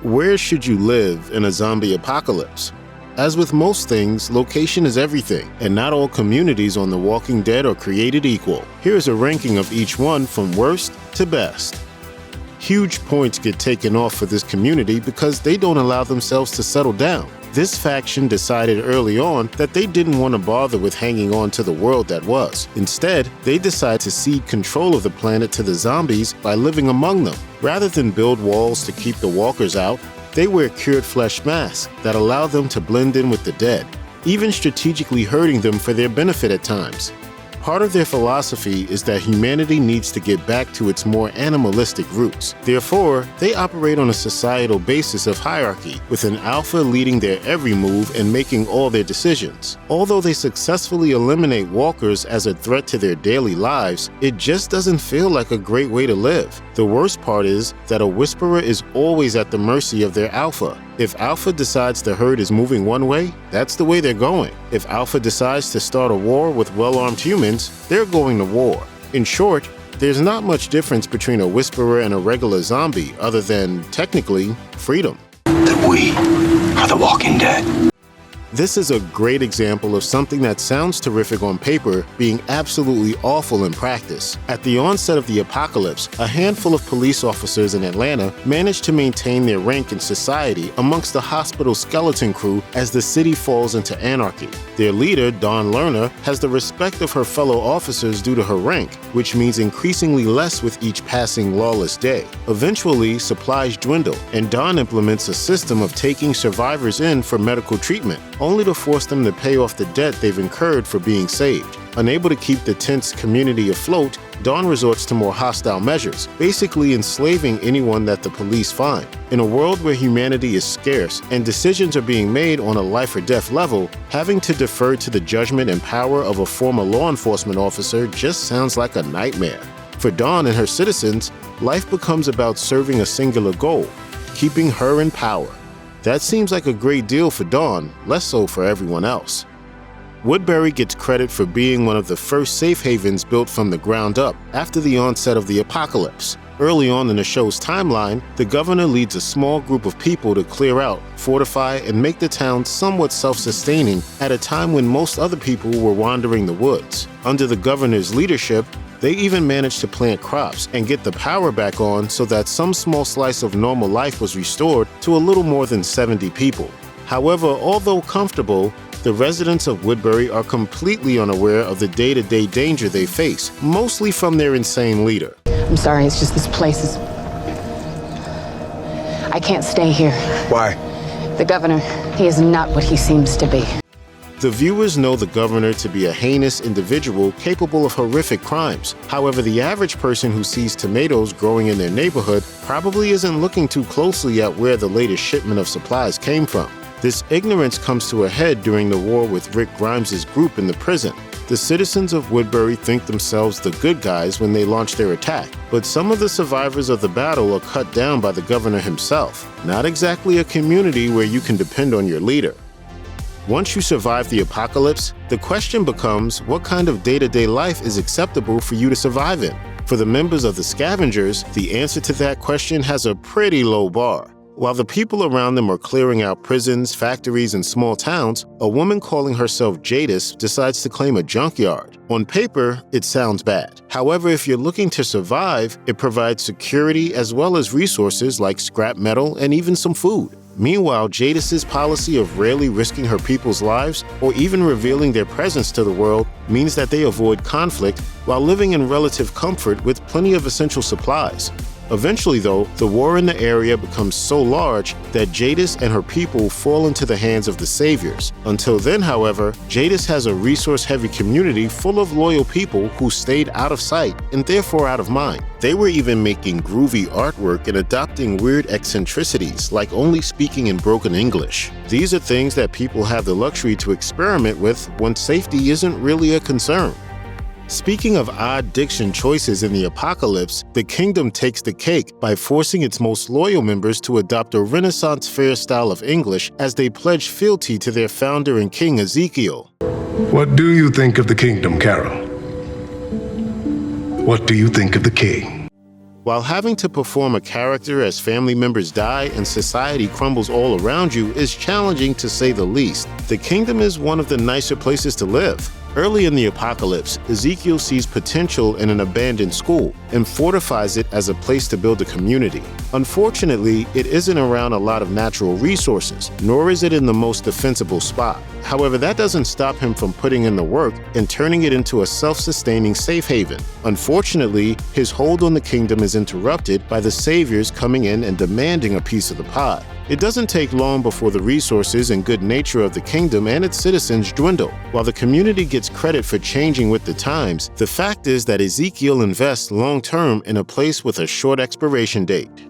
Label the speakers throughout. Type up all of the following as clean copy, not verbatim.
Speaker 1: Where should you live in a zombie apocalypse? As with most things, location is everything, and not all communities on The Walking Dead are created equal. Here's a ranking of each one from worst to best. Huge points get taken off for this community because they don't allow themselves to settle down. This faction decided early on that they didn't want to bother with hanging on to the world that was. Instead, they decided to cede control of the planet to the zombies by living among them. Rather than build walls to keep the walkers out, they wear cured flesh masks that allow them to blend in with the dead, even strategically hurting them for their benefit at times. Part of their philosophy is that humanity needs to get back to its more animalistic roots. Therefore, they operate on a societal basis of hierarchy, with an alpha leading their every move and making all their decisions. Although they successfully eliminate walkers as a threat to their daily lives, it just doesn't feel like a great way to live. The worst part is that a whisperer is always at the mercy of their alpha. If Alpha decides the herd is moving one way, that's the way they're going. If Alpha decides to start a war with well-armed humans, they're going to war. In short, there's not much difference between a whisperer and a regular zombie other than, technically, freedom.
Speaker 2: That we are the Walking Dead.
Speaker 1: This is a great example of something that sounds terrific on paper being absolutely awful in practice. At the onset of the apocalypse, a handful of police officers in Atlanta managed to maintain their rank in society amongst the hospital skeleton crew as the city falls into anarchy. Their leader, Dawn Lerner, has the respect of her fellow officers due to her rank, which means increasingly less with each passing lawless day. Eventually, supplies dwindle, and Dawn implements a system of taking survivors in for medical treatment, only to force them to pay off the debt they've incurred for being saved. Unable to keep the tense community afloat, Dawn resorts to more hostile measures, basically enslaving anyone that the police find. In a world where humanity is scarce and decisions are being made on a life-or-death level, having to defer to the judgment and power of a former law enforcement officer just sounds like a nightmare. For Dawn and her citizens, life becomes about serving a singular goal, keeping her in power. That seems like a great deal for Dawn, less so for everyone else. Woodbury gets credit for being one of the first safe havens built from the ground up after the onset of the apocalypse. Early on in the show's timeline, the governor leads a small group of people to clear out, fortify, and make the town somewhat self-sustaining at a time when most other people were wandering the woods. Under the governor's leadership, they even managed to plant crops and get the power back on so that some small slice of normal life was restored to a little more than 70 people. However, although comfortable, the residents of Woodbury are completely unaware of the day-to-day danger they face, mostly from their insane leader.
Speaker 3: I'm sorry, it's just this place is... I can't stay here.
Speaker 2: Why?
Speaker 3: The governor, he is not what he seems to be.
Speaker 1: The viewers know the governor to be a heinous individual capable of horrific crimes. However, the average person who sees tomatoes growing in their neighborhood probably isn't looking too closely at where the latest shipment of supplies came from. This ignorance comes to a head during the war with Rick Grimes' group in the prison. The citizens of Woodbury think themselves the good guys when they launch their attack, but some of the survivors of the battle are cut down by the governor himself. Not exactly a community where you can depend on your leader. Once you survive the apocalypse, the question becomes what kind of day-to-day life is acceptable for you to survive in? For the members of the Scavengers, the answer to that question has a pretty low bar. While the people around them are clearing out prisons, factories, and small towns, a woman calling herself Jadis decides to claim a junkyard. On paper, it sounds bad. However, if you're looking to survive, it provides security as well as resources like scrap metal and even some food. Meanwhile, Jadis' policy of rarely risking her people's lives or even revealing their presence to the world means that they avoid conflict while living in relative comfort with plenty of essential supplies. Eventually, though, the war in the area becomes so large that Jadis and her people fall into the hands of the Saviors. Until then, however, Jadis has a resource-heavy community full of loyal people who stayed out of sight and therefore out of mind. They were even making groovy artwork and adopting weird eccentricities, like only speaking in broken English. These are things that people have the luxury to experiment with when safety isn't really a concern. Speaking of odd diction choices in the apocalypse, the kingdom takes the cake by forcing its most loyal members to adopt a Renaissance fair style of English as they pledge fealty to their founder and king Ezekiel.
Speaker 4: What do you think of the kingdom, Carol? What do you think of the king?
Speaker 1: While having to perform a character as family members die and society crumbles all around you is challenging to say the least, the kingdom is one of the nicer places to live. Early in the apocalypse, Ezekiel sees potential in an abandoned school and fortifies it as a place to build a community. Unfortunately, it isn't around a lot of natural resources, nor is it in the most defensible spot. However, that doesn't stop him from putting in the work and turning it into a self-sustaining safe haven. Unfortunately, his hold on the kingdom is interrupted by the saviors coming in and demanding a piece of the pie. It doesn't take long before the resources and good nature of the kingdom and its citizens dwindle. While the community gets credit for changing with the times, the fact is that Ezekiel invests long-term in a place with a short expiration date.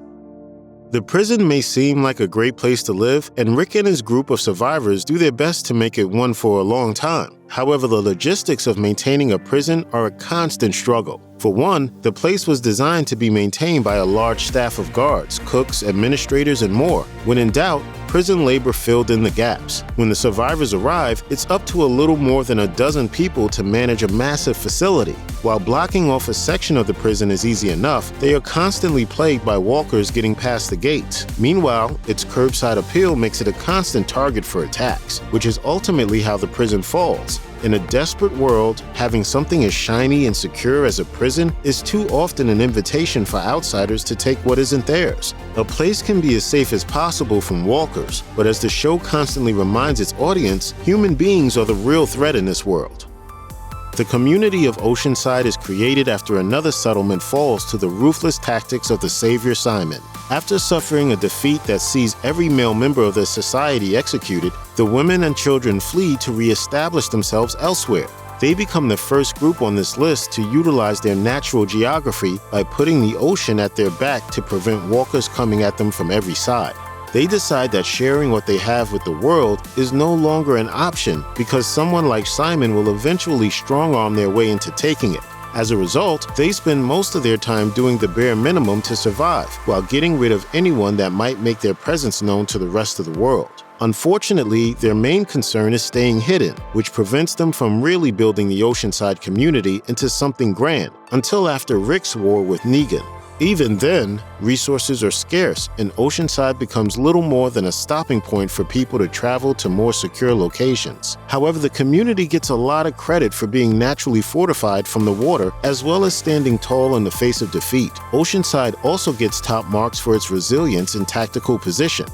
Speaker 1: The prison may seem like a great place to live, and Rick and his group of survivors do their best to make it one for a long time. However, the logistics of maintaining a prison are a constant struggle. For one, the place was designed to be maintained by a large staff of guards, cooks, administrators, and more. When in doubt, prison labor filled in the gaps. When the survivors arrive, it's up to a little more than a dozen people to manage a massive facility. While blocking off a section of the prison is easy enough, they are constantly plagued by walkers getting past the gates. Meanwhile, its curbside appeal makes it a constant target for attacks, which is ultimately how the prison falls. In a desperate world, having something as shiny and secure as a prison is too often an invitation for outsiders to take what isn't theirs. A place can be as safe as possible from walkers, but as the show constantly reminds its audience, human beings are the real threat in this world. The community of Oceanside is created after another settlement falls to the ruthless tactics of the savior Simon. After suffering a defeat that sees every male member of the society executed, the women and children flee to re-establish themselves elsewhere. They become the first group on this list to utilize their natural geography by putting the ocean at their back to prevent walkers coming at them from every side. They decide that sharing what they have with the world is no longer an option because someone like Simon will eventually strong-arm their way into taking it. As a result, they spend most of their time doing the bare minimum to survive, while getting rid of anyone that might make their presence known to the rest of the world. Unfortunately, their main concern is staying hidden, which prevents them from really building the Oceanside community into something grand, until after Rick's war with Negan. Even then, resources are scarce, and Oceanside becomes little more than a stopping point for people to travel to more secure locations. However, the community gets a lot of credit for being naturally fortified from the water, as well as standing tall in the face of defeat. Oceanside also gets top marks for its resilience and tactical position.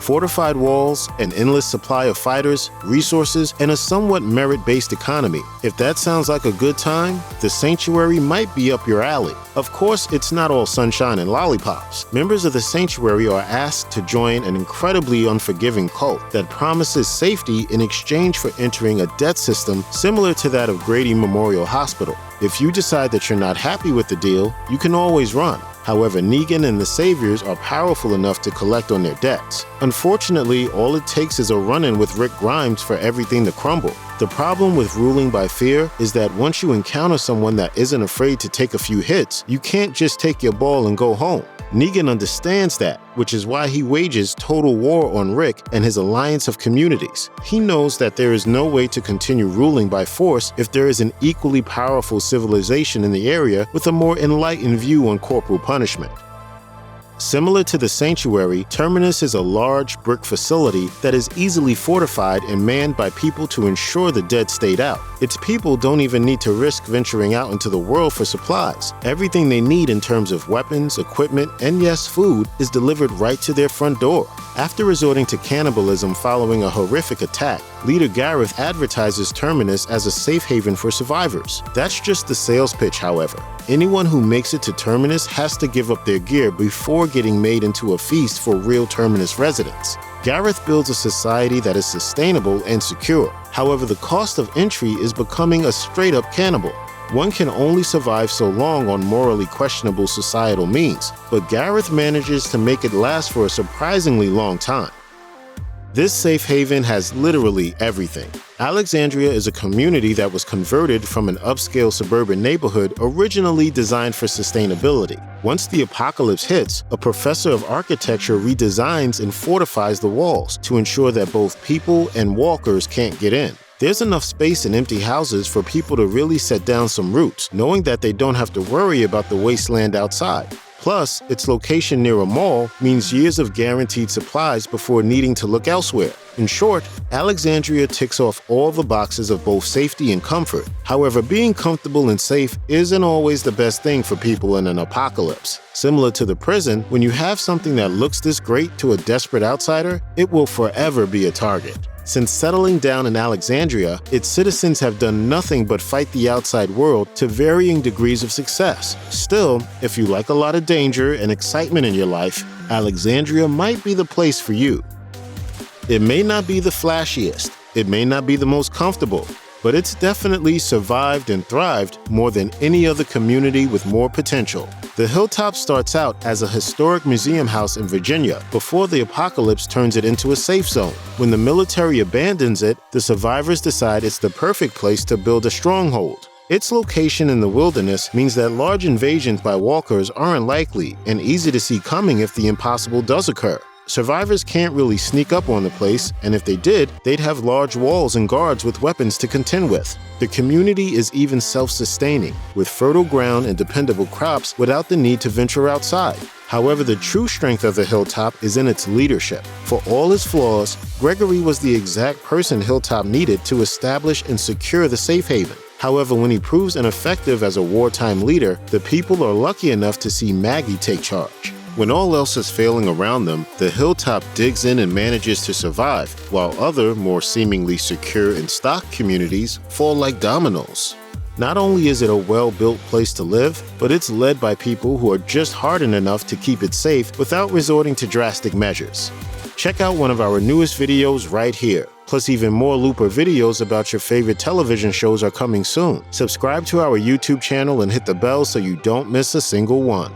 Speaker 1: Fortified walls, an endless supply of fighters, resources, and a somewhat merit-based economy. If that sounds like a good time, the Sanctuary might be up your alley. Of course, it's not all sunshine and lollipops. Members of the Sanctuary are asked to join an incredibly unforgiving cult that promises safety in exchange for entering a debt system similar to that of Grady Memorial Hospital. If you decide that you're not happy with the deal, you can always run. However, Negan and the Saviors are powerful enough to collect on their debts. Unfortunately, all it takes is a run-in with Rick Grimes for everything to crumble. The problem with ruling by fear is that once you encounter someone that isn't afraid to take a few hits, you can't just take your ball and go home. Negan understands that, which is why he wages total war on Rick and his alliance of communities. He knows that there is no way to continue ruling by force if there is an equally powerful civilization in the area with a more enlightened view on corporal punishment. Similar to the Sanctuary, Terminus is a large brick facility that is easily fortified and manned by people to ensure the dead stayed out. Its people don't even need to risk venturing out into the world for supplies. Everything they need in terms of weapons, equipment, and yes, food, is delivered right to their front door. After resorting to cannibalism following a horrific attack, Leader Gareth advertises Terminus as a safe haven for survivors. That's just the sales pitch, however. Anyone who makes it to Terminus has to give up their gear before getting made into a feast for real Terminus residents. Gareth builds a society that is sustainable and secure. However, the cost of entry is becoming a straight-up cannibal. One can only survive so long on morally questionable societal means, but Gareth manages to make it last for a surprisingly long time. This safe haven has literally everything. Alexandria is a community that was converted from an upscale suburban neighborhood originally designed for sustainability. Once the apocalypse hits, a professor of architecture redesigns and fortifies the walls to ensure that both people and walkers can't get in. There's enough space in empty houses for people to really set down some roots, knowing that they don't have to worry about the wasteland outside. Plus, its location near a mall means years of guaranteed supplies before needing to look elsewhere. In short, Alexandria ticks off all the boxes of both safety and comfort. However, being comfortable and safe isn't always the best thing for people in an apocalypse. Similar to the prison, when you have something that looks this great to a desperate outsider, it will forever be a target. Since settling down in Alexandria, its citizens have done nothing but fight the outside world to varying degrees of success. Still, if you like a lot of danger and excitement in your life, Alexandria might be the place for you. It may not be the flashiest, it may not be the most comfortable, but it's definitely survived and thrived more than any other community with more potential. The Hilltop starts out as a historic museum house in Virginia before the apocalypse turns it into a safe zone. When the military abandons it, the survivors decide it's the perfect place to build a stronghold. Its location in the wilderness means that large invasions by walkers aren't likely and easy to see coming if the impossible does occur. Survivors can't really sneak up on the place, and if they did, they'd have large walls and guards with weapons to contend with. The community is even self-sustaining, with fertile ground and dependable crops without the need to venture outside. However, the true strength of the Hilltop is in its leadership. For all his flaws, Gregory was the exact person Hilltop needed to establish and secure the safe haven. However, when he proves ineffective as a wartime leader, the people are lucky enough to see Maggie take charge. When all else is failing around them, the Hilltop digs in and manages to survive, while other, more seemingly secure and stocked communities fall like dominoes. Not only is it a well-built place to live, but it's led by people who are just hardened enough to keep it safe without resorting to drastic measures. Check out one of our newest videos right here. Plus, even more Looper videos about your favorite television shows are coming soon. Subscribe to our YouTube channel and hit the bell so you don't miss a single one.